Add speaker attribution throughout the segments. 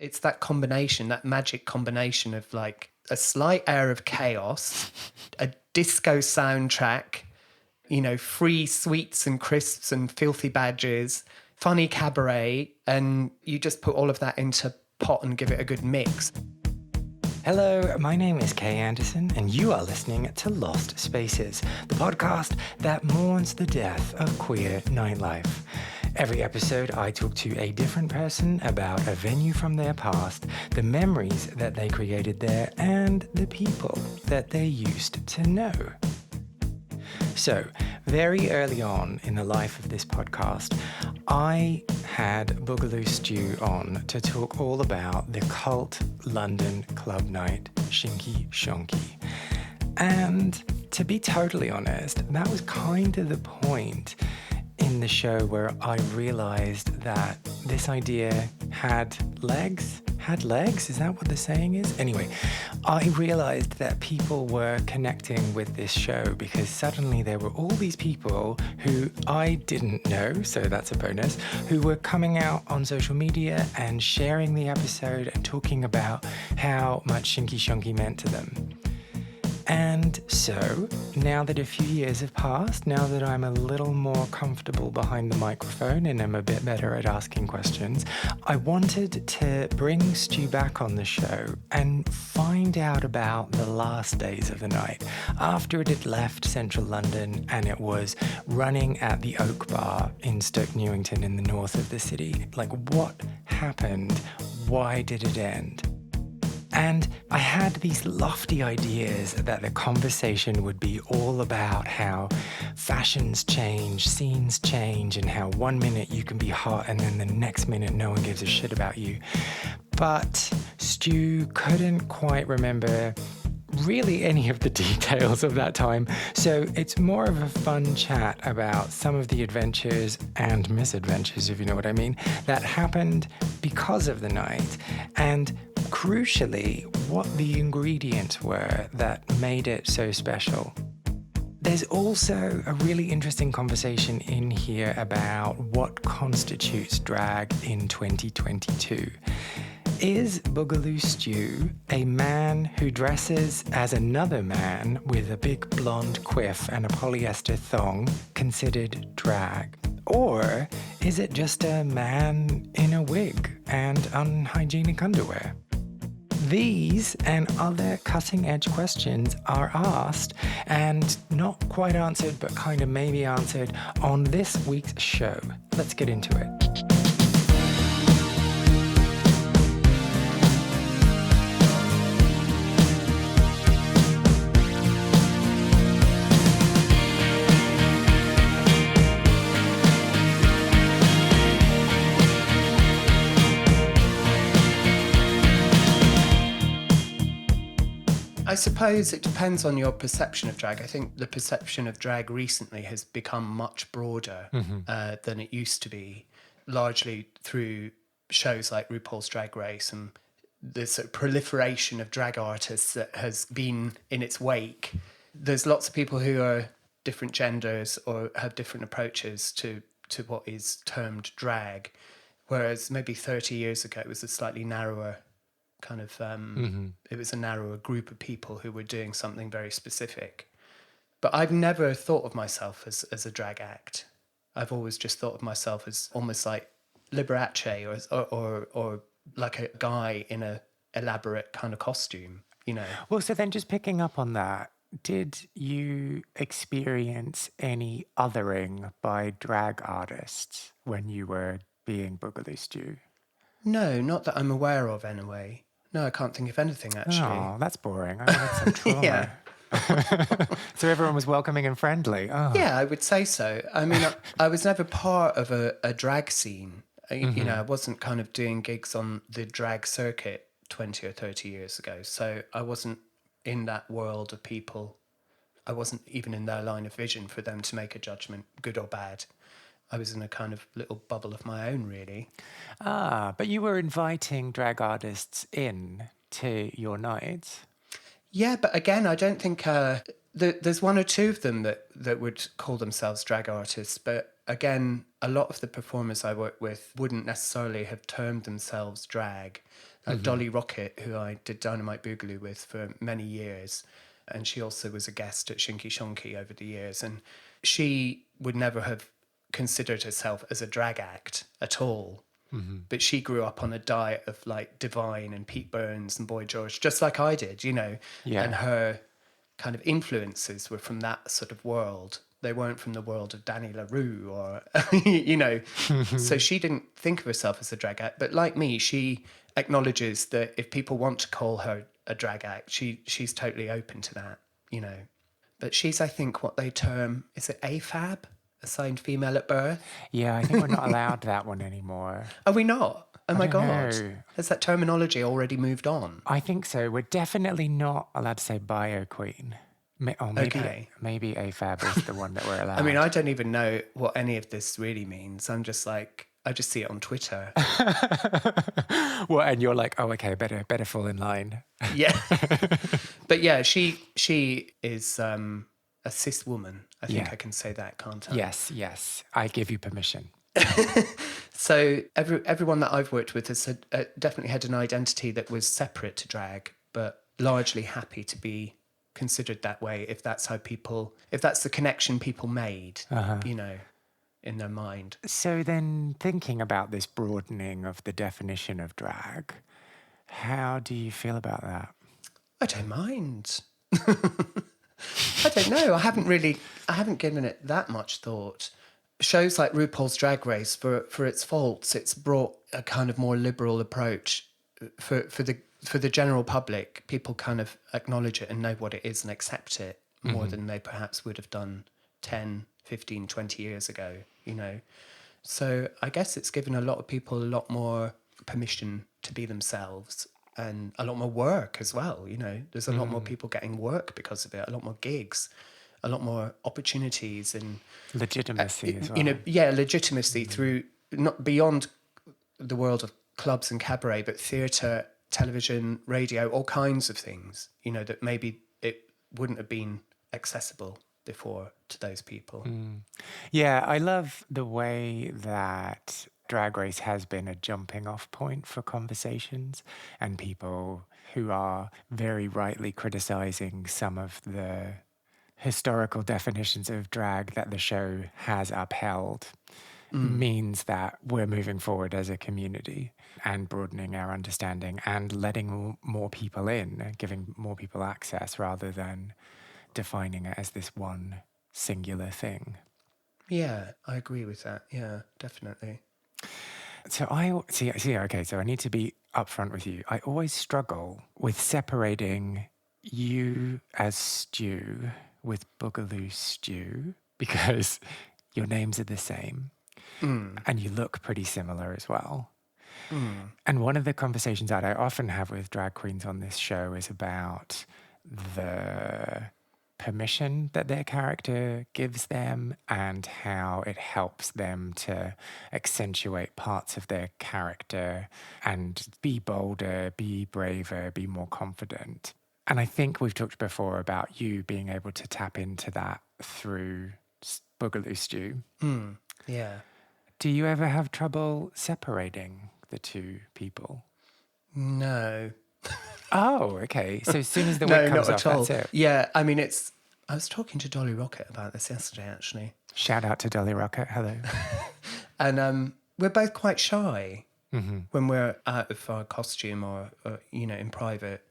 Speaker 1: It's that combination, that magic combination of like a slight air of chaos, a disco soundtrack, free sweets and crisps and filthy badges, funny cabaret, and you just put all of that into pot and give it a good mix.
Speaker 2: Hello, my name is Kay Anderson, and you are listening to Lost Spaces, the podcast that mourns the death of queer nightlife. Every episode, I talk to a different person about a venue from their past, the memories that they created there, and the people that they used to know. So, very early on in the life of this podcast, I had Boogaloo Stu on to talk all about the cult London club night, Shinky Shonky. And to be totally honest, that was kind of the point in the show where I realized that this idea had legs? Had legs? Is that what the saying is? Anyway, I realized that people were connecting with this show because suddenly there were all these people who I didn't know, so that's a bonus, who were coming out on social media and sharing the episode and talking about how much Shinky Shonky meant to them. And so, now that a few years have passed, now that I'm a little more comfortable behind the microphone and I'm a bit better at asking questions, I wanted to bring Stu back on the show and find out about the last days of the night, after it had left central London and it was running at the Oak Bar in Stoke Newington in the north of the city. Like, what happened? Why did it end? And I had these lofty ideas that the conversation would be all about how fashions change, scenes change, and how 1 minute you can be hot and then the next minute no one gives a shit about you. But Stu couldn't quite remember really any of the details of that time. So it's more of a fun chat about some of the adventures and misadventures, if you know what I mean, that happened because of the night. And crucially, what the ingredients were that made it so special. There's also a really interesting conversation in here about what constitutes drag in 2022. Is Boogaloo Stu a man who dresses as another man with a big blonde quiff and a polyester thong considered drag? Or is it just a man in a wig and unhygienic underwear? These and other cutting-edge questions are asked and not quite answered, but kind of maybe answered on this week's show. Let's get into it.
Speaker 1: I suppose it depends on your perception of drag. I think the perception of drag recently has become much broader than it used to be, largely through shows like RuPaul's Drag Race and the sort of proliferation of drag artists that has been in its wake. There's lots of people who are different genders or have different approaches to what is termed drag, whereas maybe 30 years ago it was a slightly narrower kind of it was a narrower group of people who were doing something very specific. But I've never thought of myself as a drag act. I've always just thought of myself as almost like Liberace or like a guy in a elaborate kind of costume, you know.
Speaker 2: Well, so then just picking up on that, did you experience any othering by drag artists when you were being Boogaloo Stu?
Speaker 1: No, not that I'm aware of anyway. No, I can't think of anything, actually.
Speaker 2: Oh, that's boring. I had some trauma.
Speaker 1: Yeah.
Speaker 2: So everyone was welcoming and friendly. Oh.
Speaker 1: Yeah, I would say so. I mean, I was never part of a drag scene. You know, I wasn't kind of doing gigs on the drag circuit 20 or 30 years ago. So I wasn't in that world of people. I wasn't even in their line of vision for them to make a judgment, good or bad. I was in a kind of little bubble of my own, really.
Speaker 2: Ah, but you were inviting drag artists in to your nights.
Speaker 1: Yeah, but again, I don't think there's one or two of them that would call themselves drag artists, but again, a lot of the performers I work with wouldn't necessarily have termed themselves drag. Dolly Rocket, who I did Dynamite Boogaloo with for many years, and she also was a guest at Shinky Shonky over the years, and she would never have considered herself as a drag act at all. But she grew up on a diet of like Divine and Pete Burns and Boy George, just like I did, you know.
Speaker 2: Yeah.
Speaker 1: And her kind of influences were from that sort of world. They weren't from the world of Danny LaRue or, you know. So she didn't think of herself as a drag act. But like me, she acknowledges that if people want to call her a drag act, she's totally open to that, you know. But she's, I think, what they term, is it AFAB? Assigned female at birth?
Speaker 2: Yeah, I think we're not allowed that one anymore.
Speaker 1: Are we not? Oh my God.
Speaker 2: know.
Speaker 1: Has that terminology already moved on?
Speaker 2: I think so. We're definitely not allowed to say bio queen. Or maybe,
Speaker 1: Okay.
Speaker 2: maybe AFAB is the one that we're allowed.
Speaker 1: I mean, I don't even know what any of this really means. I'm just like, I just see it on Twitter.
Speaker 2: Well, and you're like, oh, okay, better fall in line.
Speaker 1: Yeah. But yeah, she is a cis woman. I think
Speaker 2: Yeah.
Speaker 1: I can say that, can't I?
Speaker 2: Yes, I give you permission.
Speaker 1: So everyone that I've worked with has definitely had an identity that was separate to drag, but largely happy to be considered that way if that's the connection people made, you know, in their mind.
Speaker 2: So then thinking about this broadening of the definition of drag, how do you feel about that?
Speaker 1: I don't mind. I don't know. I haven't given it that much thought. Shows like RuPaul's Drag Race, for its faults, it's brought a kind of more liberal approach for the general public. People kind of acknowledge it and know what it is and accept it more than they perhaps would have done 10, 15, 20 years ago, you know. So I guess it's given a lot of people a lot more permission to be themselves and a lot more work as well, you know. There's a lot more people getting work because of it, a lot more gigs, a lot more opportunities and
Speaker 2: Legitimacy as well.
Speaker 1: you know, legitimacy through not beyond the world of clubs and cabaret, but theatre, television, radio, all kinds of things, you know, that maybe it wouldn't have been accessible before to those people.
Speaker 2: Yeah, I love the way that Drag Race has been a jumping off point for conversations and people who are very rightly criticizing some of the historical definitions of drag that the show has upheld means that we're moving forward as a community and broadening our understanding and letting more people in, giving more people access rather than defining it as this one singular thing.
Speaker 1: Yeah, I agree with that. Yeah, definitely.
Speaker 2: So so I need to be upfront with you. I always struggle with separating you as Stu with Boogaloo Stu because your names are the same and you look pretty similar as well. And one of the conversations that I often have with drag queens on this show is about the permission that their character gives them and how it helps them to accentuate parts of their character and be bolder, be braver, be more confident. And I think we've talked before about you being able to tap into that through Boogaloo Stu.
Speaker 1: Yeah.
Speaker 2: Do you ever have trouble separating the two people?
Speaker 1: No.
Speaker 2: Oh, okay. So as soon as the
Speaker 1: No,
Speaker 2: wig comes
Speaker 1: not
Speaker 2: off,
Speaker 1: at all.
Speaker 2: that's it.
Speaker 1: Yeah, I mean, I was talking to Dolly Rocket about this yesterday, actually.
Speaker 2: Shout out to Dolly Rocket. Hello.
Speaker 1: And we're both quite shy when we're out of our costume or, you know, in private.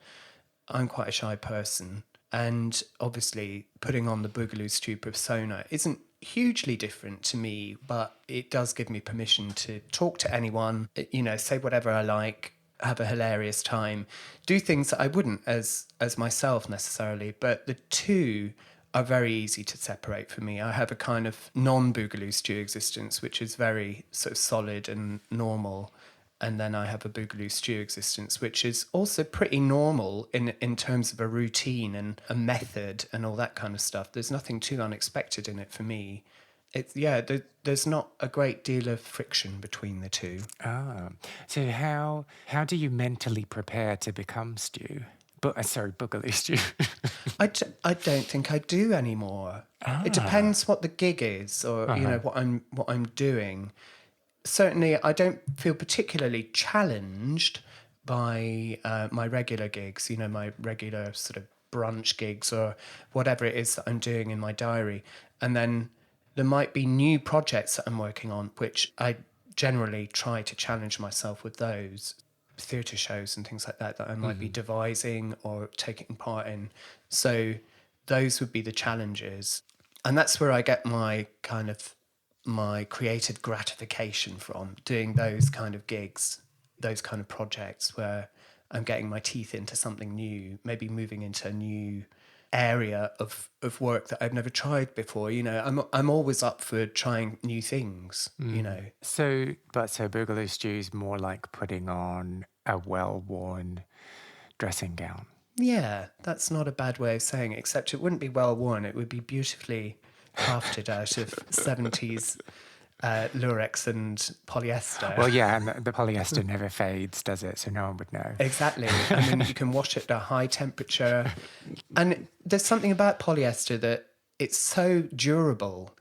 Speaker 1: I'm quite a shy person. And obviously putting on the Boogaloo Stu persona isn't hugely different to me, but it does give me permission to talk to anyone, you know, say whatever I like, have a hilarious time, do things that I wouldn't as myself necessarily. But the two are very easy to separate for me. I have a kind of non-Boogaloo Stu existence, which is very sort of solid and normal. And then I have a Boogaloo Stu existence, which is also pretty normal in terms of a routine and a method and all that kind of stuff. There's nothing too unexpected in it for me. There's not a great deal of friction between the two.
Speaker 2: So how do you mentally prepare to become Stu? Boogaloo Stu.
Speaker 1: I don't think I do anymore. It depends what the gig is, or what I'm doing. Certainly, I don't feel particularly challenged by my regular gigs. My regular sort of brunch gigs or whatever it is that I'm doing in my diary. And then there might be new projects that I'm working on, which I generally try to challenge myself with those theatre shows and things like that I might be devising or taking part in. So those would be the challenges. And that's where I get my creative gratification from, doing those kind of gigs, those kind of projects where I'm getting my teeth into something new, maybe moving into a new area of work that I've never tried before. I'm always up for trying new things,
Speaker 2: So Boogaloo Stew's more like putting on a well-worn dressing gown.
Speaker 1: Yeah, that's not a bad way of saying it, except it wouldn't be well worn. It would be beautifully crafted out of 70s lurex and polyester.
Speaker 2: Well, yeah, and the polyester never fades, does it? So no one would know.
Speaker 1: Exactly. And then you can wash it at a high temperature. And there's something about polyester that it's so durable.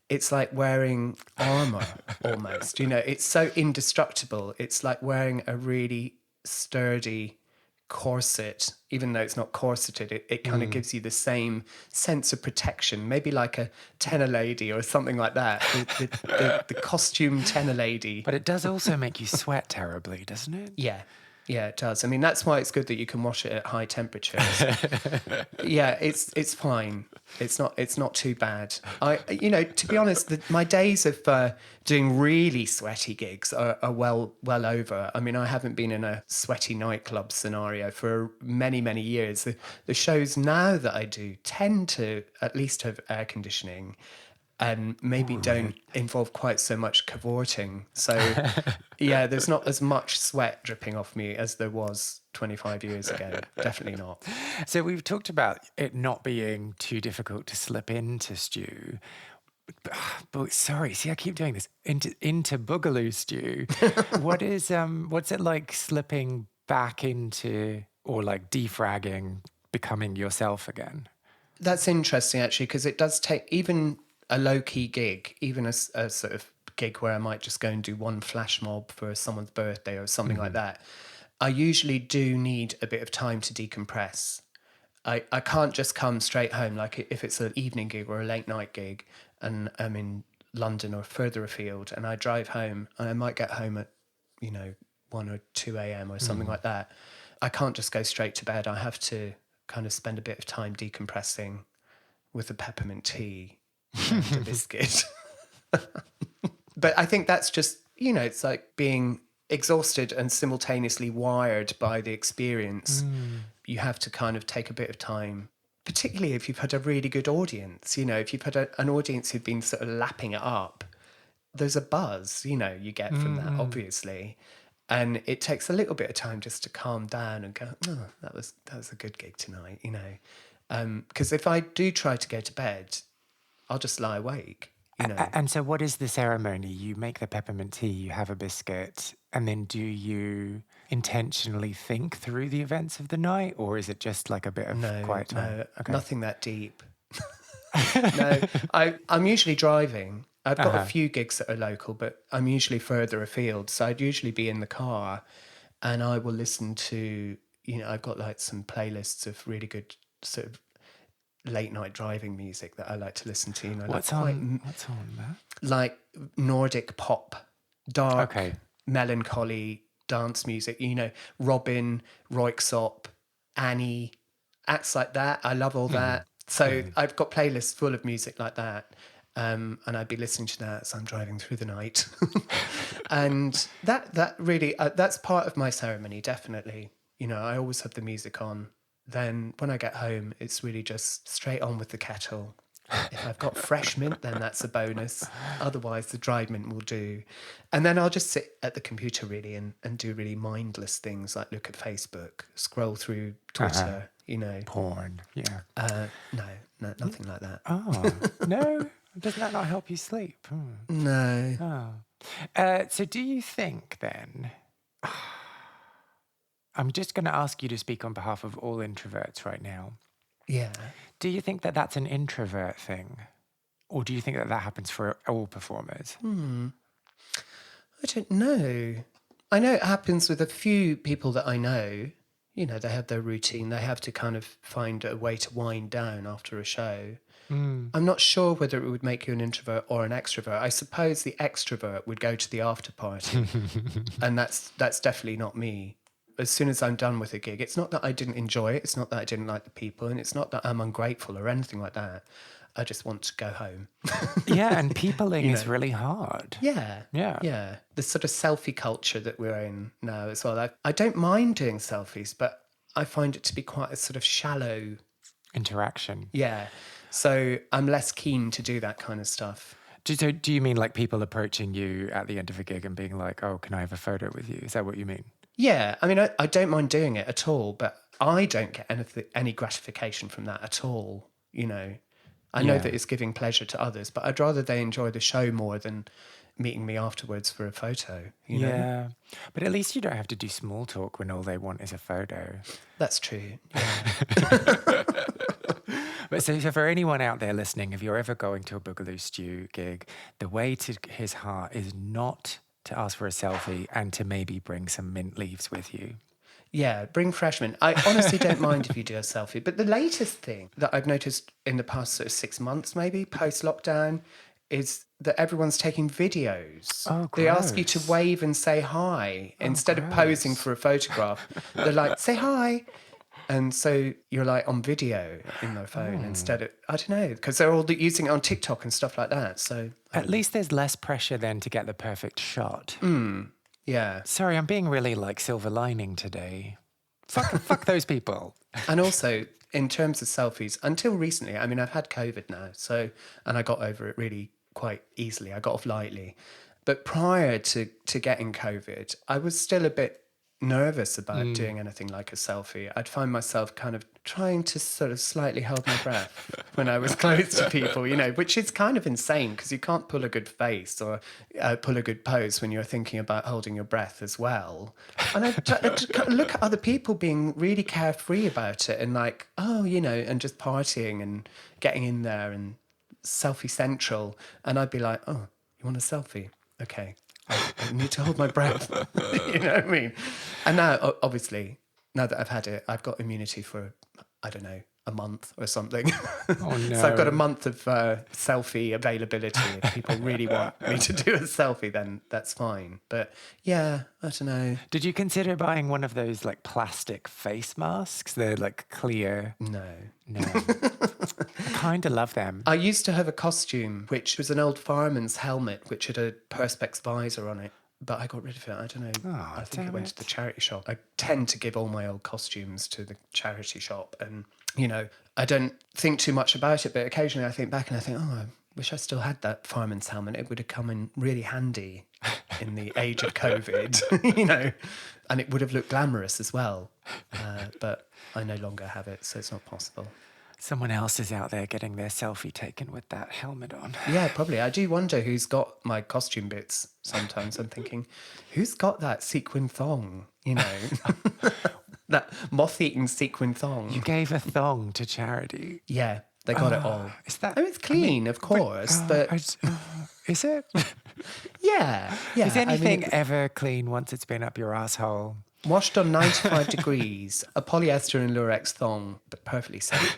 Speaker 1: It's like wearing armor almost. It's so indestructible. It's like wearing a really sturdy corset, even though it's not corseted. It kind of gives you the same sense of protection, maybe like a tenor lady or something like that, the costume tenor lady.
Speaker 2: But it does also make you sweat terribly, doesn't it?
Speaker 1: Yeah, it does. I mean, that's why it's good that you can wash it at high temperatures. Yeah, it's fine. It's not too bad. To be honest, my days of doing really sweaty gigs are well over. I mean, I haven't been in a sweaty nightclub scenario for many, many years. The shows now that I do tend to at least have air conditioning and maybe don't involve quite so much cavorting. So, yeah, there's not as much sweat dripping off me as there was 25 years ago. Definitely not.
Speaker 2: So we've talked about it not being too difficult to slip into Stu. But sorry, see, I keep doing this. Into Boogaloo Stu. What's it like slipping back into, or like defragging, becoming yourself again?
Speaker 1: That's interesting, actually, because it does take even a low-key gig, even a sort of gig where I might just go and do one flash mob for someone's birthday or something like that. I usually do need a bit of time to decompress. I can't just come straight home, like if it's an evening gig or a late night gig and I'm in London or further afield and I drive home and I might get home at, 1 or 2 a.m. or something like that. I can't just go straight to bed. I have to kind of spend a bit of time decompressing with a peppermint tea and a biscuit. But I think that's just, it's like being exhausted and simultaneously wired by the experience. You have to kind of take a bit of time, particularly if you've had a really good audience. If you've had an audience who've been sort of lapping it up, there's a buzz, you get from that, obviously. And it takes a little bit of time just to calm down and go, oh, that was a good gig tonight, Because if I do try to go to bed, I'll just lie awake,
Speaker 2: And so what is the ceremony? You make the peppermint tea, you have a biscuit, and then do you intentionally think through the events of the night, or is it just like a bit of quiet time?
Speaker 1: No, okay. Nothing that deep. No, I'm usually driving. I've got a few gigs that are local, but I'm usually further afield. So I'd usually be in the car and I will listen to, I've got like some playlists of really good sort of late night driving music that I like to listen to.
Speaker 2: What's on that?
Speaker 1: Like Nordic pop, dark, melancholy dance music. Robin, Royksop, Annie, acts like that. I love all that. So I've got playlists full of music like that. And I'd be listening to that as I'm driving through the night. And that really, that's part of my ceremony, definitely. I always have the music on. Then when I get home, it's really just straight on with the kettle. If I've got fresh mint, then that's a bonus. Otherwise, the dried mint will do. And then I'll just sit at the computer really and do really mindless things like look at Facebook, scroll through Twitter,
Speaker 2: Porn, yeah.
Speaker 1: No, nothing like that.
Speaker 2: Oh, no? Doesn't that not help you sleep?
Speaker 1: No.
Speaker 2: Oh. So do you think then... I'm just going to ask you to speak on behalf of all introverts right now.
Speaker 1: Yeah.
Speaker 2: Do you think that that's an introvert thing? Or do you think that that happens for all performers?
Speaker 1: I don't know. I know it happens with a few people that I know. You know, they have their routine. They have to kind of find a way to wind down after a show. I'm not sure whether it would make you an introvert or an extrovert. I suppose the extrovert would go to the after party, and that's definitely not me. As soon as I'm done with a gig, it's not that I didn't enjoy it. It's not that I didn't like the people, and it's not that I'm ungrateful or anything like that. I just want to go home.
Speaker 2: Yeah, and peopling is really hard.
Speaker 1: Yeah.
Speaker 2: Yeah.
Speaker 1: The sort of selfie culture that we're in now as well. I don't mind doing selfies, but I find it to be quite a sort of shallow
Speaker 2: Interaction.
Speaker 1: Yeah. So I'm less keen to do that kind of stuff.
Speaker 2: So do you mean like people approaching you at the end of a gig and being like, oh, can I have a photo with you? Is that what you mean?
Speaker 1: Yeah. I mean, I don't mind doing it at all, but I don't get any gratification from that at all. You know, I know that it's giving pleasure to others, but I'd rather they enjoy the show more than meeting me afterwards for a photo. You know?
Speaker 2: Yeah. But at least you don't have to do small talk when all they want is a photo.
Speaker 1: That's true. Yeah.
Speaker 2: But so for anyone out there listening, if you're ever going to a Boogaloo Stu gig, the way to his heart is not to ask for a selfie and to maybe bring some mint leaves with you.
Speaker 1: Yeah, bring freshmen. I honestly don't mind if you do a selfie. But the latest thing that I've noticed in the past sort of 6 months, maybe post-lockdown, is that everyone's taking videos.
Speaker 2: Oh,
Speaker 1: they ask you to
Speaker 2: gross.
Speaker 1: wave and say hi instead of posing for a photograph. They're like, say hi. And so you're like on video in their phone instead of, I don't know, because they're all using it on TikTok and stuff like that. So
Speaker 2: At least there's less pressure then to get the perfect shot.
Speaker 1: yeah.
Speaker 2: Sorry, I'm being really like silver lining today. Fuck those people.
Speaker 1: And also, in terms of selfies, until recently, I mean, I've had COVID now, and I got over it really quite easily. I got off lightly. But prior to getting COVID, I was still a bit nervous about doing anything like a selfie. I'd find myself kind of trying to sort of slightly hold my breath when I was close to people, you know, which is kind of insane because you can't pull a good face or pull a good pose when you're thinking about holding your breath as well. And I look at other people being really carefree about it and like, oh, you know, and just partying and getting in there and selfie central. And I'd be like, oh, you want a selfie? Okay. I need to hold my breath. You know what I mean? And now, obviously, now that I've had it, I've got immunity for, I don't know, a month or something.
Speaker 2: Oh, no.
Speaker 1: So I've got a month of selfie availability. If people really want me to do a selfie, then that's fine. But yeah, I don't know.
Speaker 2: Did you consider buying one of those like plastic face masks? They're like clear.
Speaker 1: No.
Speaker 2: I kind of love them.
Speaker 1: I used to have a costume, which was an old fireman's helmet, which had a Perspex visor on it. But I got rid of it. I don't know.
Speaker 2: Oh,
Speaker 1: I think it
Speaker 2: damn
Speaker 1: went to the charity shop. I tend to give all my old costumes to the charity shop. And, you know, I don't think too much about it. But occasionally I think back and I think, oh, I wish I still had that fireman's helmet. It would have come in really handy in the age of COVID, you know. And it would have looked glamorous as well. But I no longer have it, so it's not possible.
Speaker 2: Someone else is out there getting their selfie taken with that helmet on.
Speaker 1: Yeah, probably. I do wonder who's got my costume bits sometimes. I'm thinking, who's got that sequin thong, you know? That moth-eaten sequin thong.
Speaker 2: You gave a thong to charity.
Speaker 1: Yeah, they got it all.
Speaker 2: Is that?
Speaker 1: I mean, it's clean, of course, but
Speaker 2: is it?
Speaker 1: yeah.
Speaker 2: Is
Speaker 1: I mean,
Speaker 2: anything ever clean once it's been up your asshole?
Speaker 1: washed on 95 degrees, a polyester and lurex thong, but perfectly safe.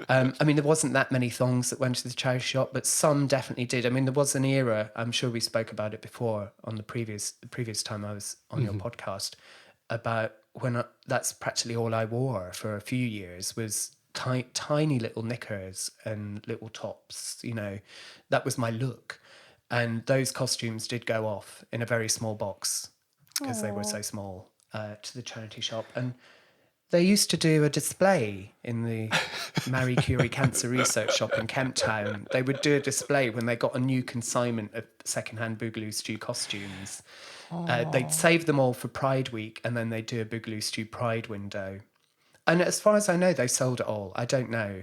Speaker 1: I mean, there wasn't that many thongs that went to the charity shop, but some definitely did. I mean, there was an era, I'm sure we spoke about it before on the previous time I was on your podcast, about when that's practically all I wore for a few years was tiny little knickers and little tops, you know. That was my look. And those costumes did go off in a very small box because they were so small to the charity shop. And they used to do a display in the Marie Curie Cancer Research Shop in Kemp Town. They would do a display when they got a new consignment of secondhand Boogaloo Stu costumes. They'd save them all for Pride Week and then they'd do a Boogaloo Stu Pride window. And as far as I know, they sold it all. I don't know.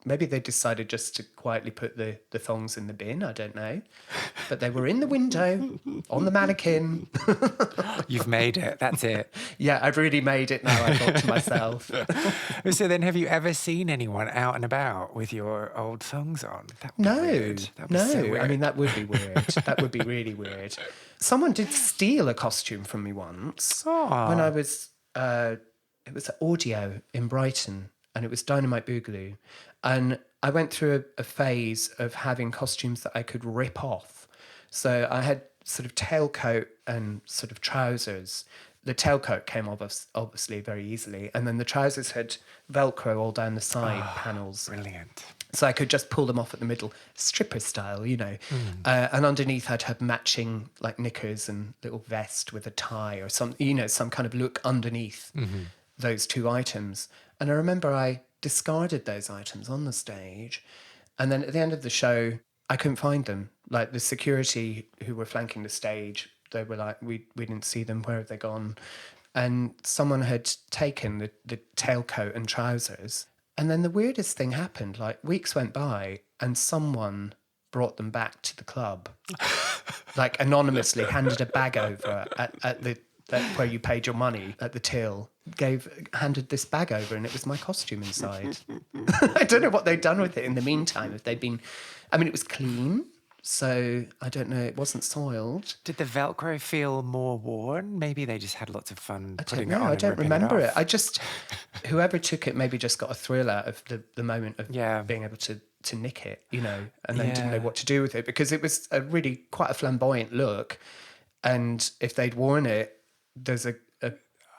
Speaker 1: maybe they decided just to quietly put the thongs in the bin. I don't know. But they were in the window, on the mannequin.
Speaker 2: You've made it. That's it.
Speaker 1: Yeah, I've really made it now, I thought to myself.
Speaker 2: So then have you ever seen anyone out and about with your old thongs on? That would be
Speaker 1: No,
Speaker 2: weird. That would be so weird.
Speaker 1: I mean, that would be weird. That would be really weird. Someone did steal a costume from me once when I was, it was audio in Brighton, and it was Dynamite Boogaloo. And I went through a phase of having costumes that I could rip off. So I had sort of tailcoat and sort of trousers. The tailcoat came off obviously very easily, and then the trousers had Velcro all down the side panels.
Speaker 2: Brilliant.
Speaker 1: So I could just pull them off at the middle, stripper style, you know. And underneath I'd have matching like knickers and little vest with a tie or some, you know, some kind of look underneath those two items. And I remember I discarded those items on the stage. And then at the end of the show, I couldn't find them. Like the security who were flanking the stage, they were like, we didn't see them. Where have they gone? And someone had taken the tailcoat and trousers. And then the weirdest thing happened, like weeks went by and someone brought them back to the club. Like anonymously handed a bag over at where you paid your money at the till, handed this bag over, and it was my costume inside. I don't know what they'd done with it in the meantime. If they'd been, I mean, it was clean. So I don't know, it wasn't soiled.
Speaker 2: Did the Velcro feel more worn? Maybe they just had lots of fun putting it on.
Speaker 1: I
Speaker 2: and
Speaker 1: don't
Speaker 2: ripping
Speaker 1: remember
Speaker 2: it
Speaker 1: it.
Speaker 2: off.
Speaker 1: I just, whoever took it maybe just got a thrill out of the moment of being able to nick it, you know, and then didn't know what to do with it, because it was a really quite a flamboyant look. And if they'd worn it, there's a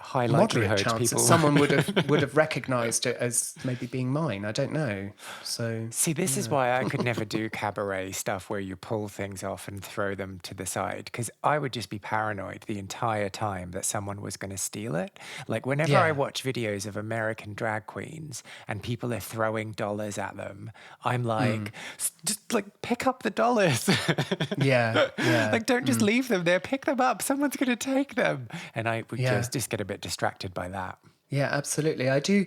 Speaker 2: high
Speaker 1: moderate
Speaker 2: likelihood
Speaker 1: chance
Speaker 2: people
Speaker 1: that someone would have recognised it as maybe being mine. I don't know. So
Speaker 2: See, this is why I could never do cabaret stuff where you pull things off and throw them to the side, because I would just be paranoid the entire time that someone was going to steal it. Like whenever I watch videos of American drag queens and people are throwing dollars at them, I'm like, just like pick up the dollars.
Speaker 1: yeah.
Speaker 2: Like don't just leave them there, pick them up. Someone's going to take them. And I would just get a bit distracted by that.
Speaker 1: Yeah, absolutely. I do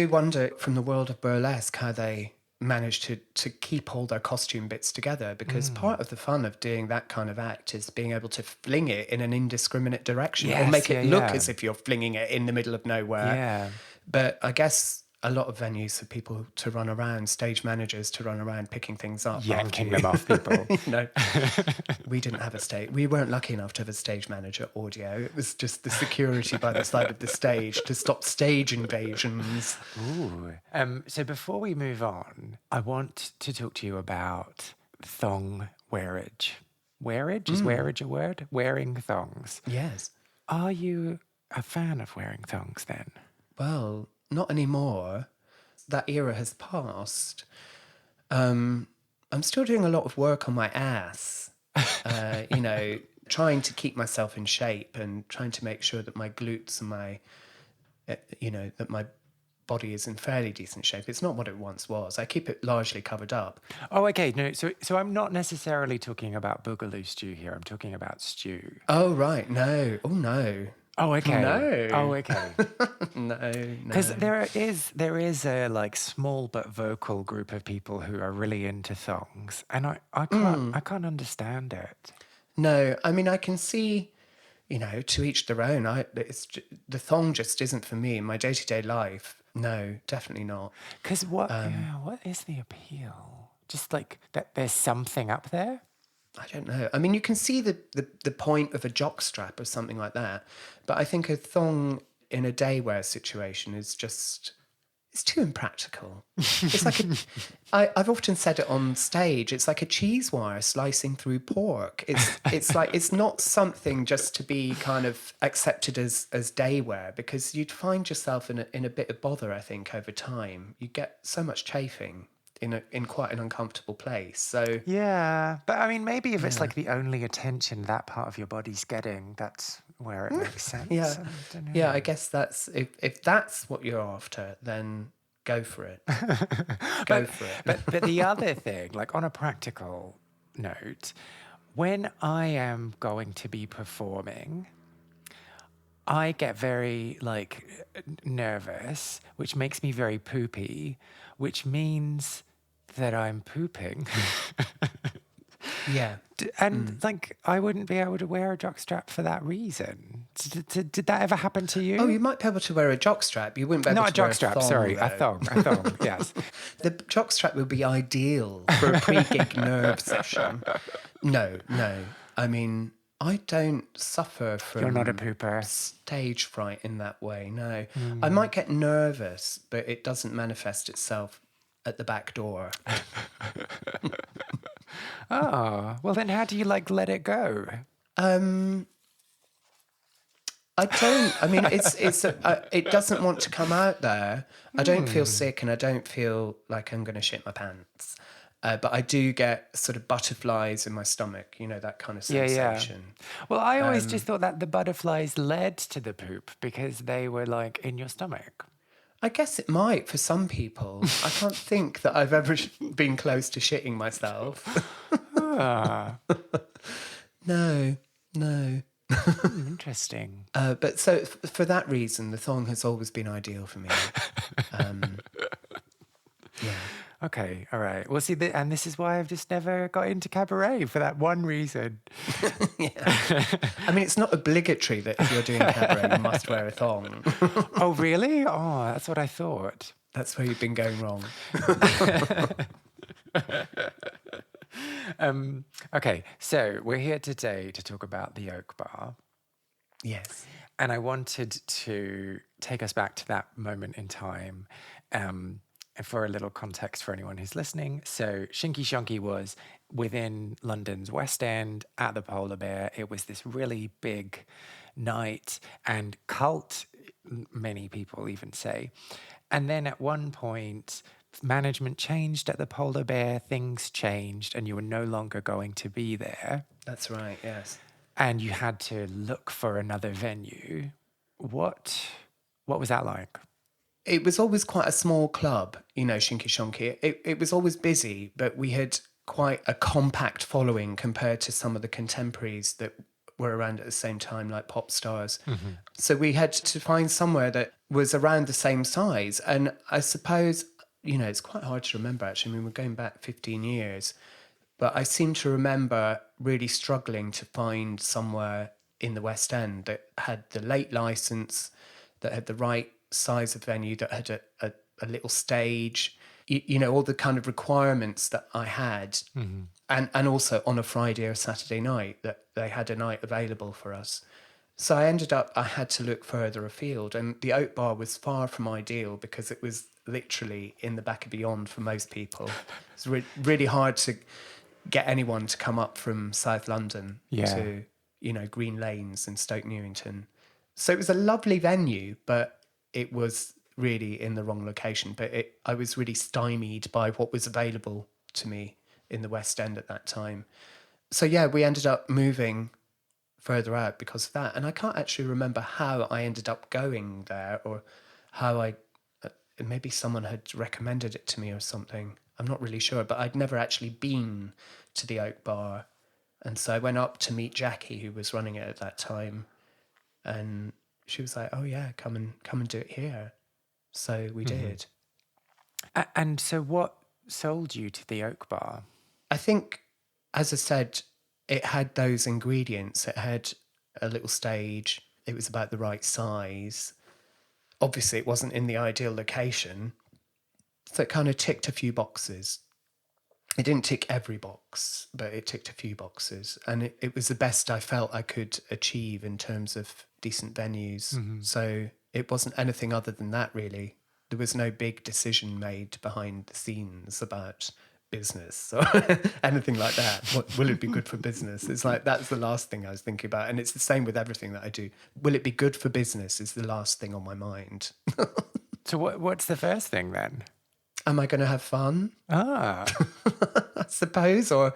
Speaker 1: wonder from the world of burlesque how they manage to keep all their costume bits together, because part of the fun of doing that kind of act is being able to fling it in an indiscriminate direction or make it look as if you're flinging it in the middle of nowhere.
Speaker 2: Yeah.
Speaker 1: But I guess a lot of venues for people to run around, stage managers to run around picking things up.
Speaker 2: Yanking them off people.
Speaker 1: No, we didn't have a stage. We weren't lucky enough to have a stage manager audio. It was just the security by the side of the stage to stop stage invasions.
Speaker 2: Ooh. So before we move on, I want to talk to you about thong wearage. Wearage? Is wearage a word? Wearing thongs.
Speaker 1: Yes.
Speaker 2: Are you a fan of wearing thongs then?
Speaker 1: Well, not anymore. That era has passed. I'm still doing a lot of work on my ass, you know, trying to keep myself in shape and trying to make sure that my glutes and my, you know, that my body is in fairly decent shape. It's not what it once was. I keep it largely covered up.
Speaker 2: Oh, okay. No, so I'm not necessarily talking about Boogaloo Stu here. I'm talking about Stu.
Speaker 1: Oh, right. No. Oh, no.
Speaker 2: Oh, okay.
Speaker 1: No.
Speaker 2: Oh, okay.
Speaker 1: No.
Speaker 2: Because there is a like small but vocal group of people who are really into thongs, and I can't understand it.
Speaker 1: No, I mean I can see, you know, to each their own. The thong just isn't for me in my day-to-day life. No, definitely not.
Speaker 2: Because what is the appeal? Just like that there's something up there?
Speaker 1: I don't know. I mean, you can see the point of a jockstrap or something like that, but I think a thong in a day wear situation is just, it's too impractical. It's like I've often said it on stage, it's like a cheese wire slicing through pork. It's like, it's not something just to be kind of accepted as day wear, because you'd find yourself in a bit of bother, I think, over time. You get so much chafing in quite an uncomfortable place. So
Speaker 2: yeah, but I mean, maybe if it's like the only attention that part of your body's getting, that's where it makes sense.
Speaker 1: Yeah,
Speaker 2: I don't know.
Speaker 1: yeah. I guess that's if that's what you're after, then go for it. Go for it.
Speaker 2: But the other thing, like on a practical note, when I am going to be performing, I get very like nervous, which makes me very poopy, which means that I'm pooping.
Speaker 1: Yeah.
Speaker 2: And like, I wouldn't be able to wear a jockstrap for that reason. Did that ever happen to you?
Speaker 1: Oh, you might be able to wear a jockstrap. You wouldn't be able
Speaker 2: Not
Speaker 1: to
Speaker 2: a
Speaker 1: wear a
Speaker 2: jockstrap,
Speaker 1: thong,
Speaker 2: sorry,
Speaker 1: though.
Speaker 2: a thong, yes.
Speaker 1: The jockstrap would be ideal for a pre-gig nerve session. No. I mean, I don't suffer from
Speaker 2: You're not a pooper.
Speaker 1: stage fright in that way, no. I might get nervous, but it doesn't manifest itself at the back door.
Speaker 2: Oh, well then how do you like let it go?
Speaker 1: I don't. I mean, it doesn't want to come out there. I don't feel sick, and I don't feel like I'm going to shit my pants. But I do get sort of butterflies in my stomach, you know, that kind of sensation.
Speaker 2: Yeah. Well, I always just thought that the butterflies led to the poop because they were like in your stomach.
Speaker 1: I guess it might for some people. I can't think that I've ever been close to shitting myself. No.
Speaker 2: Interesting.
Speaker 1: But so for that reason, the thong has always been ideal for me. Yeah.
Speaker 2: Okay, all right. Well, see, and this is why I've just never got into cabaret for that one reason.
Speaker 1: Yeah. I mean, it's not obligatory that if you're doing cabaret, you must wear a thong.
Speaker 2: Oh, really? Oh, that's what I thought.
Speaker 1: That's where you've been going wrong.
Speaker 2: Okay, so we're here today to talk about the Oak Bar.
Speaker 1: Yes.
Speaker 2: And I wanted to take us back to that moment in time. And for a little context for anyone who's listening, so Shinky Shonky was within London's West End at the Polar Bear. It was this really big night and cult, many people even say. And then at one point, management changed at the Polar Bear, things changed, and you were no longer going to be there.
Speaker 1: That's right, yes.
Speaker 2: And you had to look for another venue. What was that like?
Speaker 1: It was always quite a small club, you know, Shinky Shonky. It was always busy, but we had quite a compact following compared to some of the contemporaries that were around at the same time, like pop stars. Mm-hmm. So we had to find somewhere that was around the same size. And I suppose, you know, it's quite hard to remember, actually. I mean, we're going back 15 years. But I seem to remember really struggling to find somewhere in the West End that had the late license, that had the right size of venue, that had a little stage, you know, all the kind of requirements that I had. Mm-hmm. And also on a Friday or Saturday night, that they had a night available for us. So I had to look further afield. And the Oak Bar was far from ideal because it was literally in the back of beyond for most people. It's really hard to get anyone to come up from South London to, you know, Green Lanes and Stoke Newington. So it was a lovely venue, but it was really in the wrong location. But I was really stymied by what was available to me in the West End at that time. So yeah, we ended up moving further out because of that. And I can't actually remember how I ended up going there, or how maybe someone had recommended it to me or something. I'm not really sure, but I'd never actually been to the Oak Bar. And so I went up to meet Jackie, who was running it at that time. And she was like, oh yeah, come and do it here. So we did.
Speaker 2: And so what sold you to the Oak Bar?
Speaker 1: I think, as I said, it had those ingredients. It had a little stage. It was about the right size. Obviously, it wasn't in the ideal location. So it kind of ticked a few boxes. It didn't tick every box, but it ticked a few boxes. And it was the best I felt I could achieve in terms of decent venues. Mm-hmm. So it wasn't anything other than that, really. There was no big decision made behind the scenes about business or anything like that. Will it be good for business? It's like, that's the last thing I was thinking about. And it's the same with everything that I do. Will it be good for business is the last thing on my mind.
Speaker 2: So what's the first thing then?
Speaker 1: Am I going to have fun?
Speaker 2: I
Speaker 1: suppose. Or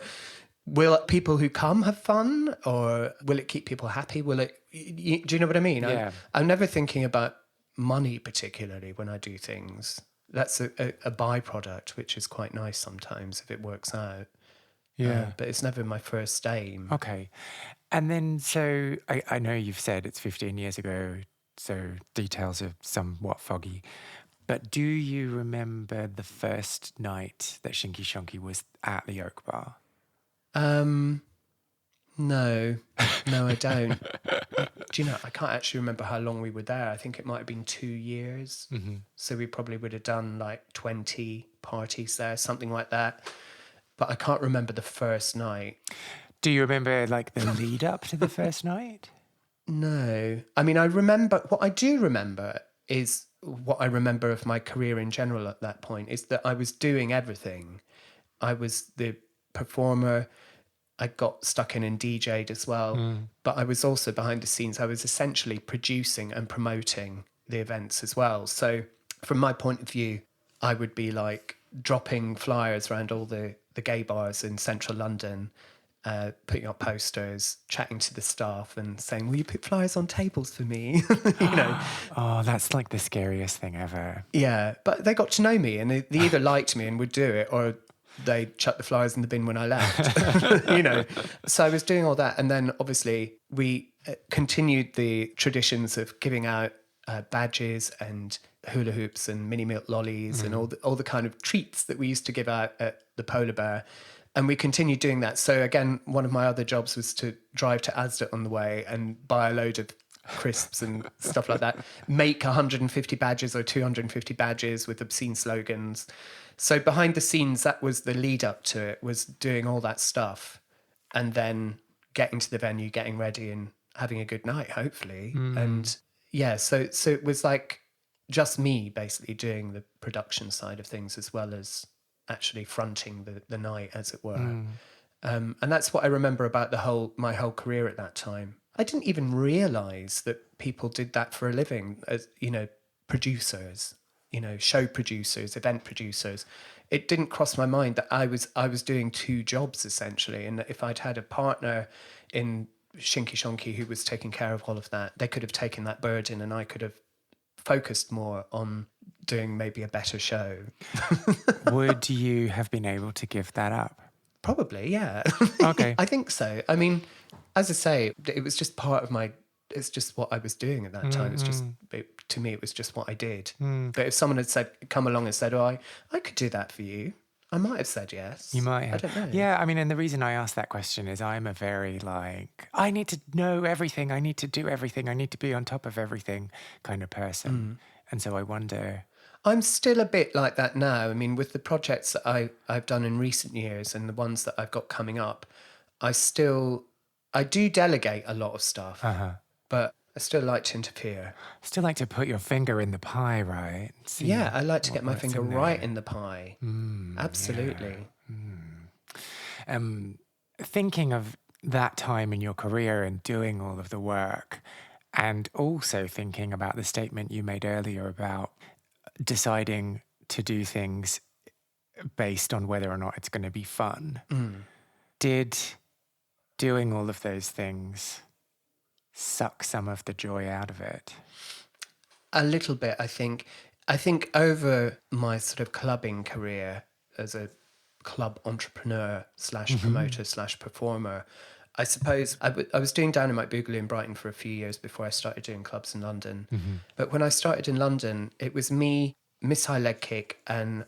Speaker 1: will people who come have fun? Or will it keep people happy? Will it? Do you know what I mean?
Speaker 2: Yeah.
Speaker 1: I'm never thinking about money particularly when I do things. That's a byproduct, which is quite nice sometimes if it works out.
Speaker 2: Yeah.
Speaker 1: But it's never my first aim.
Speaker 2: Okay. And then, so I know you've said it's 15 years ago, so details are somewhat foggy. But do you remember the first night that Shinky Shonky was at the Oak Bar?
Speaker 1: No, I don't. Do you know, I can't actually remember how long we were there. I think it might have been 2 years.
Speaker 2: Mm-hmm.
Speaker 1: So we probably would have done like 20 parties there, something like that. But I can't remember the first night.
Speaker 2: Do you remember like the lead up to the first night?
Speaker 1: No. I mean, I remember, what I do remember is what I remember of my career in general at that point is that I was doing everything. I was the performer. I got stuck in and DJ'd as well. But I was also behind the scenes. I was essentially producing and promoting the events as well. So from my point of view, I would be like dropping flyers around all the gay bars in central London, putting up posters, chatting to the staff and saying, will you put flyers on tables for me? You know.
Speaker 2: Oh, that's like the scariest thing ever.
Speaker 1: Yeah, but they got to know me and they either liked me and would do it, or they chucked the flyers in the bin when I left, you know. So I was doing all that. And then obviously we continued the traditions of giving out badges and hula hoops and mini milk lollies and all the kind of treats that we used to give out at the Polar Bear. And we continued doing that. So again, one of my other jobs was to drive to Asda on the way and buy a load of crisps and stuff like that, make 150 badges or 250 badges with obscene slogans. So behind the scenes, that was the lead up to it, was doing all that stuff and then getting to the venue, getting ready and having a good night, hopefully. And yeah, so it was like just me basically doing the production side of things as well as actually fronting the night, as it were. And that's what I remember about my whole career at that time. I didn't even realize that people did that for a living, as, you know, producers, you know, show producers, event producers. It didn't cross my mind that I was doing two jobs essentially, and that if I'd had a partner in Shinky Shonky who was taking care of all of that, they could have taken that burden and I could have focused more on doing maybe a better show.
Speaker 2: Would you have been able to give that up?
Speaker 1: Probably, yeah.
Speaker 2: Okay.
Speaker 1: I think so. I mean, as I say, it was just part of it's just what I was doing at that time. It's just, to me, it was just what I did. But if someone had come along and said, oh, I could do that for you, I might have said yes.
Speaker 2: You might have.
Speaker 1: I don't know.
Speaker 2: Yeah, I mean, and the reason I asked that question is I'm a very I need to know everything. I need to do everything. I need to be on top of everything kind of person. And so I wonder...
Speaker 1: I'm still a bit like that now. I mean, with the projects that I've done in recent years and the ones that I've got coming up, I do delegate a lot of stuff, but I still like to interfere.
Speaker 2: Still like to put your finger in the pie, right? See
Speaker 1: I like to get my finger
Speaker 2: in
Speaker 1: right in the pie. Absolutely.
Speaker 2: Yeah. Thinking of that time in your career and doing all of the work, and also thinking about the statement you made earlier about deciding to do things based on whether or not it's going to be fun. Did doing all of those things suck some of the joy out of it?
Speaker 1: A little bit, I think. I think over my sort of clubbing career as a club entrepreneur / promoter / performer, I suppose I was doing Dynamite Boogaloo in Brighton for a few years before I started doing clubs in London. But when I started in London, it was me, Miss High Leg Kick, and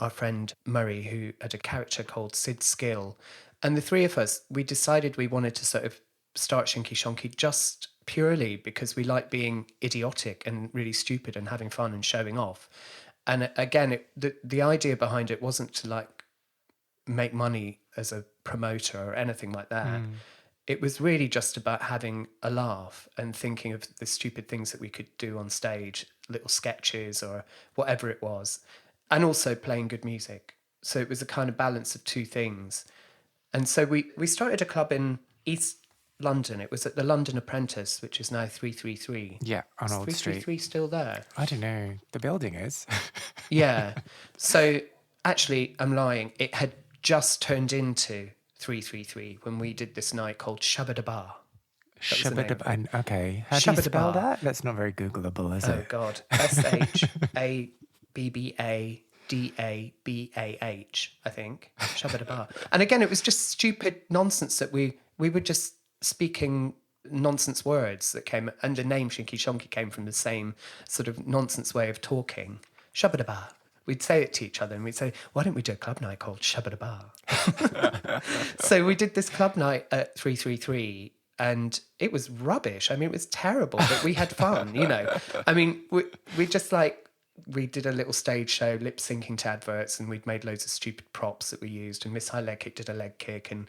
Speaker 1: our friend Murray, who had a character called Sid Skill. And the three of us, we decided we wanted to sort of start Shinky Shonky just purely because we like being idiotic and really stupid and having fun and showing off. And again, the idea behind it wasn't to like make money as a promoter or anything like that. It was really just about having a laugh and thinking of the stupid things that we could do on stage, little sketches or whatever it was, and also playing good music. So it was a kind of balance of two things. And so we started a club in East London. It was at the London Apprentice, which is now 333.
Speaker 2: Yeah, on Old Street.
Speaker 1: 333 still there?
Speaker 2: I don't know. The building is.
Speaker 1: Yeah. So actually, I'm lying. It had just turned into 333 when we did this night called Shabba-da-Bar.
Speaker 2: Okay. How do you spell that? That's not very Googleable, is it?
Speaker 1: Oh, God. SHABBADA. DABAH, I think. Shabba-dabah. And again, it was just stupid nonsense that we were just speaking nonsense words that came, and the name Shinky Shonky came from the same sort of nonsense way of talking. Shabba-dabah. We'd say it to each other and we'd say, why don't we do a club night called Shabba-dabah? So we did this club night at 333 and it was rubbish. I mean, it was terrible, but we had fun, you know. I mean, we just like, we did a little stage show lip syncing to adverts and we'd made loads of stupid props that we used, and Miss High Leg Kick did a leg kick and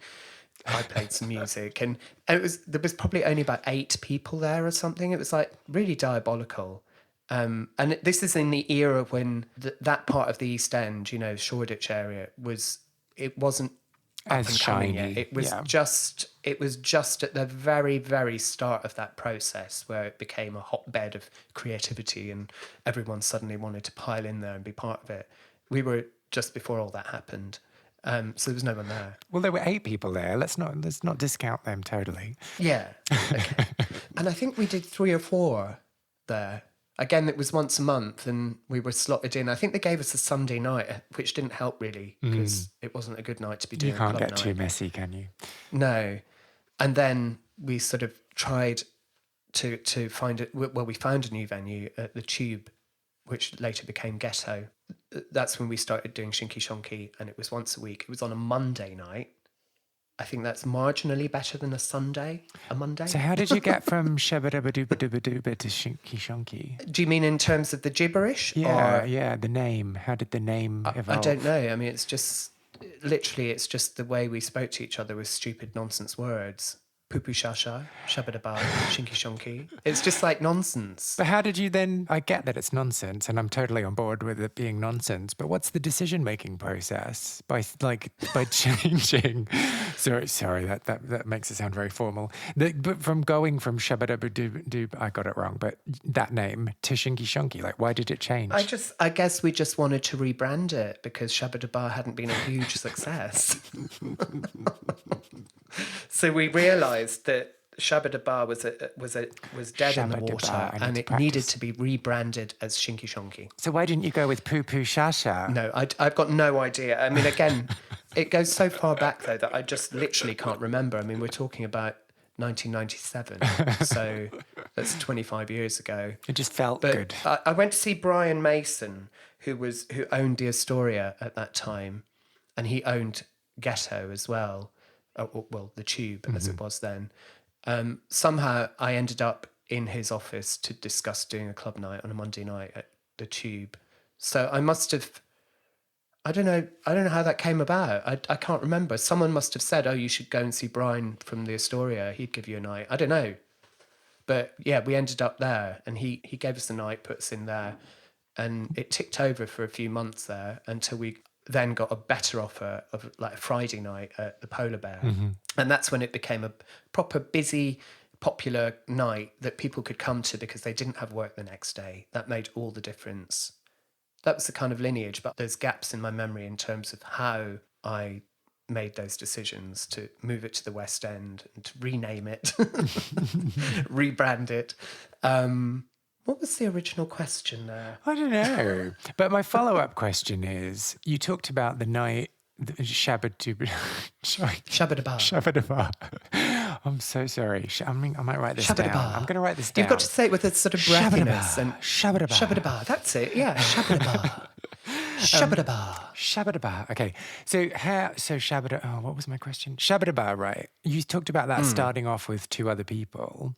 Speaker 1: I played some music, and there was probably only about 8 people there or something. It was like really diabolical. And this is in the era when that part of the East End, you know, Shoreditch area, it wasn't up
Speaker 2: as
Speaker 1: and coming
Speaker 2: shiny.
Speaker 1: yet. It was just at the very, very start of that process where it became a hotbed of creativity and everyone suddenly wanted to pile in there and be part of it. We were just before all that happened. So there was no one there.
Speaker 2: Well, there were 8 people there. Let's not discount them totally.
Speaker 1: Yeah. Okay. And I think we did 3 or 4 there. Again, it was once a month and we were slotted in. I think they gave us a Sunday night, which didn't help really because it wasn't a good night to be doing
Speaker 2: You can't
Speaker 1: a club
Speaker 2: get
Speaker 1: night.
Speaker 2: too messy, can you?
Speaker 1: No. And then we sort of tried to find it. Well, we found a new venue at the Tube, which later became Ghetto. That's when we started doing Shinky Shonky, and it was once a week. It was on a Monday night. I think that's marginally better than a Monday.
Speaker 2: So how did you get from shabba-dabba-dooba-dooba-dooba to Shinky Shonky?
Speaker 1: Do you mean in terms of the gibberish?
Speaker 2: Yeah, the name. How did the name evolve?
Speaker 1: I don't know. I mean, it's just the way we spoke to each other with stupid nonsense words. Poo-poo shasha, shabba-dabba, shinky shonky. It's just like nonsense.
Speaker 2: But how did you then, I get that it's nonsense and I'm totally on board with it being nonsense, but what's the decision-making process by changing? Sorry, that makes it sound very formal. But from going from shabba-dabba-doob, I got it wrong, but that name to Shinky Shonky, like why did it change?
Speaker 1: I guess we just wanted to rebrand it because shabba-dabba hadn't been a huge success. So we realised that Shabba-dabba was dead in the water and it needed to be rebranded as Shinky Shonky.
Speaker 2: So why didn't you go with Poo-poo Shasha?
Speaker 1: No, I've got no idea. I mean, again, it goes so far back, though, that I just literally can't remember. I mean, we're talking about 1997, so that's 25 years ago.
Speaker 2: It just felt good.
Speaker 1: I went to see Brian Mason, who owned the Astoria at that time, and he owned Ghetto as well. Well, the Tube, as it was then. Somehow I ended up in his office to discuss doing a club night on a Monday night at the Tube. So I must have, I don't know how that came about. I can't remember. Someone must have said, oh, you should go and see Brian from the Astoria. He'd give you a night. I don't know. But yeah, we ended up there and he gave us the night, put us in there. And it ticked over for a few months there until we then got a better offer of like a Friday night at the Polar Bear. And that's when it became a proper busy, popular night that people could come to because they didn't have work the next day. That made all the difference. That was the kind of lineage, but there's gaps in my memory in terms of how I made those decisions to move it to the West End and to rename it, rebrand it. What was the original question there?
Speaker 2: I don't know. But my follow-up question is, you talked about the night, Shabba-dabba. I'm so sorry. I might write this down. I'm going to write this down.
Speaker 1: You've got to say it with a sort of breathiness.
Speaker 2: Shabba-dabba.
Speaker 1: Shabba-dabba. That's it. Yeah, shabba-dabba. Shabba-dabba.
Speaker 2: Shabba-dabba. Okay. So Shabba-dabba. Oh, what was my question? Shabba-dabba, right? You talked about that starting off with 2 other people.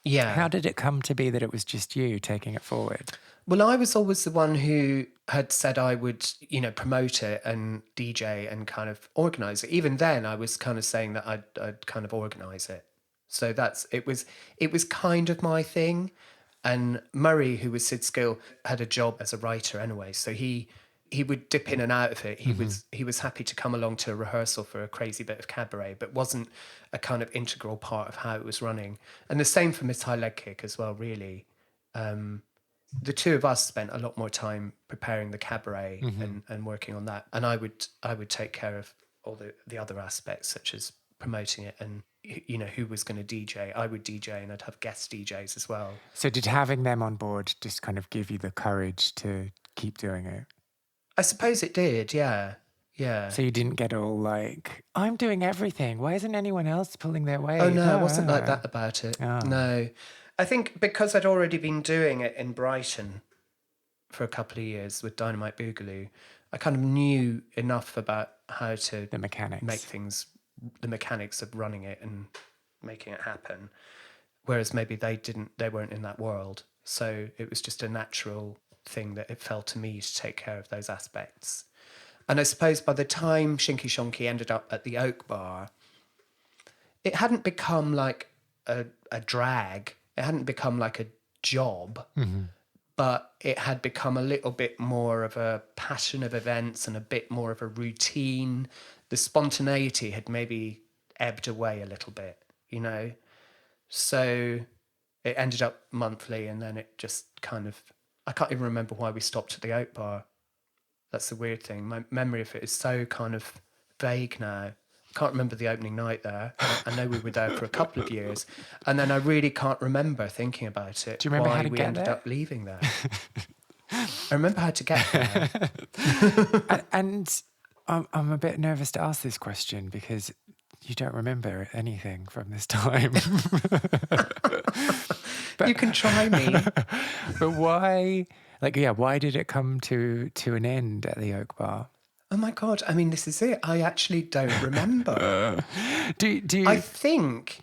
Speaker 1: Yeah.
Speaker 2: How did it come to be that it was just you taking it forward?
Speaker 1: Well, I was always the one who had said I would, promote it and DJ and kind of organise it. Even then, I was kind of saying that I'd kind of organise it. So it was kind of my thing. And Murray, who was Sid Skill, had a job as a writer anyway. So he would dip in and out of it. He was happy to come along to a rehearsal for a crazy bit of cabaret, but wasn't a kind of integral part of how it was running. And the same for Miss High Leg Kick as well, really. The 2 of us spent a lot more time preparing the cabaret and working on that. And I would take care of all the other aspects, such as promoting it and, who was going to DJ. I would DJ and I'd have guest DJs as well.
Speaker 2: So did having them on board just kind of give you the courage to keep doing it?
Speaker 1: I suppose it did, yeah. Yeah.
Speaker 2: So you didn't get all like, I'm doing everything. Why isn't anyone else pulling their weight?
Speaker 1: Oh, no, it wasn't like that about it.
Speaker 2: Oh.
Speaker 1: No. I think because I'd already been doing it in Brighton for a couple of years with Dynamite Boogaloo, I kind of knew enough about how to
Speaker 2: The mechanics.
Speaker 1: make things, the mechanics of running it and making it happen. Whereas maybe they weren't in that world. So it was just a natural thing that it fell to me to take care of those aspects. And I suppose by the time Shinky Shonky ended up at the Oak Bar, it hadn't become like a drag. It hadn't become like a job, but it had become a little bit more of a pattern of events and a bit more of a routine. The spontaneity had maybe ebbed away a little bit, you know? So it ended up monthly, and then it just kind of... I can't even remember why we stopped at the Oak Bar. That's the weird thing. My memory of it is so kind of vague now. I can't remember the opening night there. I know we were there for a couple of years. And then I really can't remember thinking about it.
Speaker 2: Do you remember
Speaker 1: why
Speaker 2: how to
Speaker 1: we
Speaker 2: get
Speaker 1: ended
Speaker 2: there?
Speaker 1: up leaving there. I remember how to get there.
Speaker 2: And I'm a bit nervous to ask this question because you don't remember anything from this time.
Speaker 1: You can try me.
Speaker 2: But why, why did it come to an end at the Oak Bar?
Speaker 1: Oh my God. I mean, this is it. I actually don't remember.
Speaker 2: Do you...
Speaker 1: I think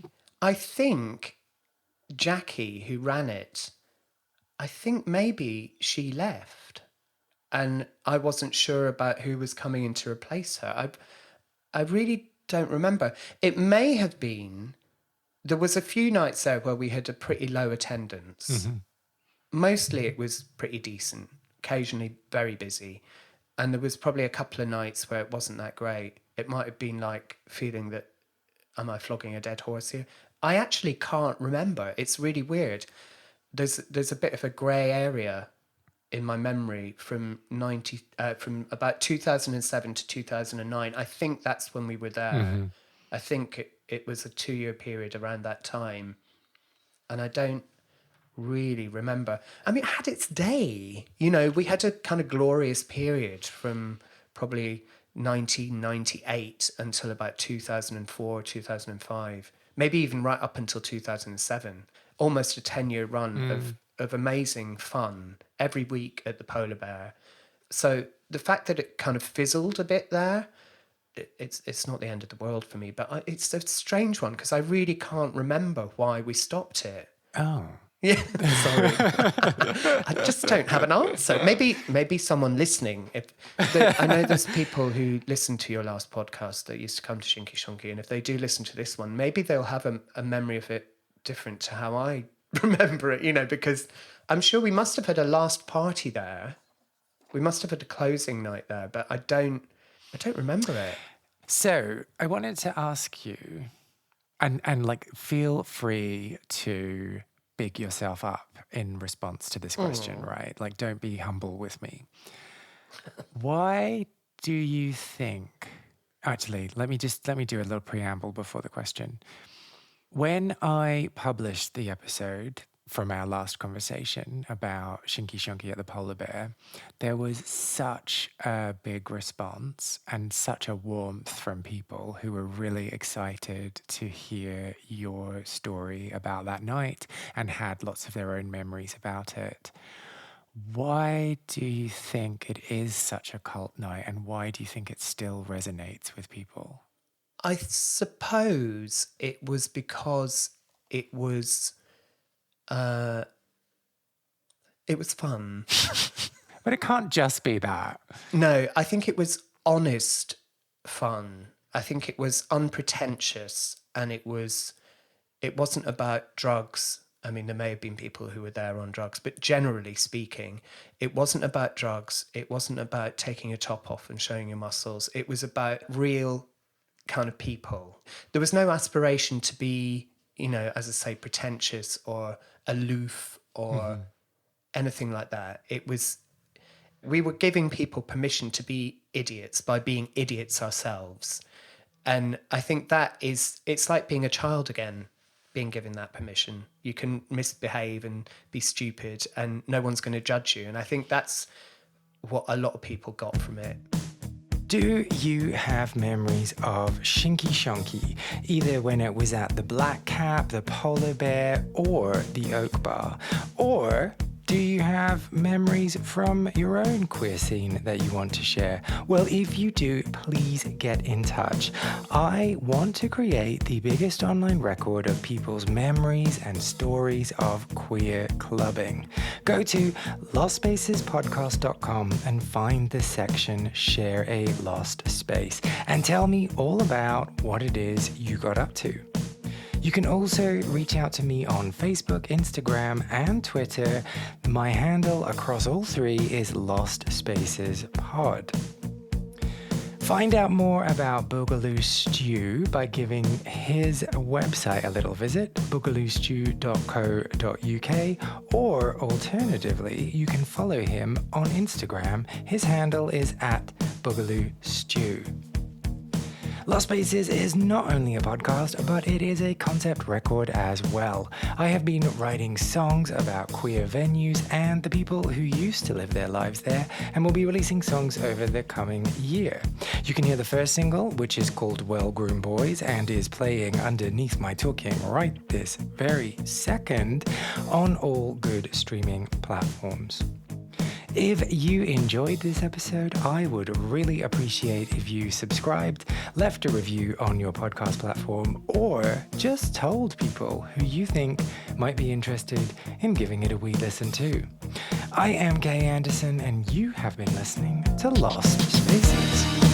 Speaker 1: Jackie, who ran it, I think maybe she left and I wasn't sure about who was coming in to replace her. I really don't remember. It may have been, there was a few nights there where we had a pretty low attendance. Mostly it was pretty decent, occasionally very busy. And there was probably a couple of nights where it wasn't that great. It might have been like feeling that, am I flogging a dead horse here? I actually can't remember. It's really weird. There's a bit of a grey area in my memory from about 2007 to 2009. I think that's when we were there. I think it was a 2-year period around that time. And I don't really remember. I mean, it had its day. You know, we had a kind of glorious period from probably 1998 until about 2004, 2005, maybe even right up until 2007. Almost a 10-year run of amazing fun every week at the Polar Bear. So the fact that it kind of fizzled a bit there, it's not the end of the world for me, but it's a strange one because I really can't remember why we stopped it.
Speaker 2: Oh.
Speaker 1: Yeah, sorry. I just don't have an answer. Maybe someone listening. I know there's people who listen to your last podcast that used to come to Shinky Shonky, and if they do listen to this one, maybe they'll have a memory of it different to how I remember it, you know, because I'm sure we must have had a last party there. We must have had a closing night there, but I don't remember it.
Speaker 2: So I wanted to ask you, and like feel free to big yourself up in response to this question, right? Like, don't be humble with me. Why do you think... Actually, let me do a little preamble before the question. When I published the episode from our last conversation about Shinky Shonky at the Polar Bear, there was such a big response and such a warmth from people who were really excited to hear your story about that night and had lots of their own memories about it. Why do you think it is such a cult night, and why do you think it still resonates with people?
Speaker 1: I suppose it was because it was fun.
Speaker 2: But it can't just be that.
Speaker 1: No, I think it was honest fun. I think it was unpretentious, and it wasn't about drugs. I mean, there may have been people who were there on drugs, but generally speaking, it wasn't about drugs. It wasn't about taking your top off and showing your muscles. It was about real kind of people. There was no aspiration to be, you know, as I say, pretentious or aloof or anything like that. We were giving people permission to be idiots by being idiots ourselves. And I think it's like being a child again, being given that permission. You can misbehave and be stupid and no one's going to judge you. And I think that's what a lot of people got from it.
Speaker 2: Do you have memories of Shinky Shonky, either when it was at the Black Cap, the Polar Bear, or the Oak Bar? Or do you have memories from your own queer scene that you want to share? Well, if you do, please get in touch. I want to create the biggest online record of people's memories and stories of queer clubbing. Go to lostspacesPodcast.com and find the section Share a Lost Space and tell me all about what it is you got up to. You can also reach out to me on Facebook, Instagram, and Twitter. My handle across all three is Lost Spaces Pod. Find out more about Boogaloo Stu by giving his website a little visit, boogaloostu.co.uk, or alternatively, you can follow him on Instagram. His handle is @Boogaloo Stu. Lost Spaces is not only a podcast, but it is a concept record as well. I have been writing songs about queer venues and the people who used to live their lives there, and will be releasing songs over the coming year. You can hear the first single, which is called Well Groomed Boys, and is playing underneath my talking right this very second on all good streaming platforms. If you enjoyed this episode, I would really appreciate if you subscribed, left a review on your podcast platform, or just told people who you think might be interested in giving it a wee listen too. I am Kay Anderson, and you have been listening to Lost Spaces.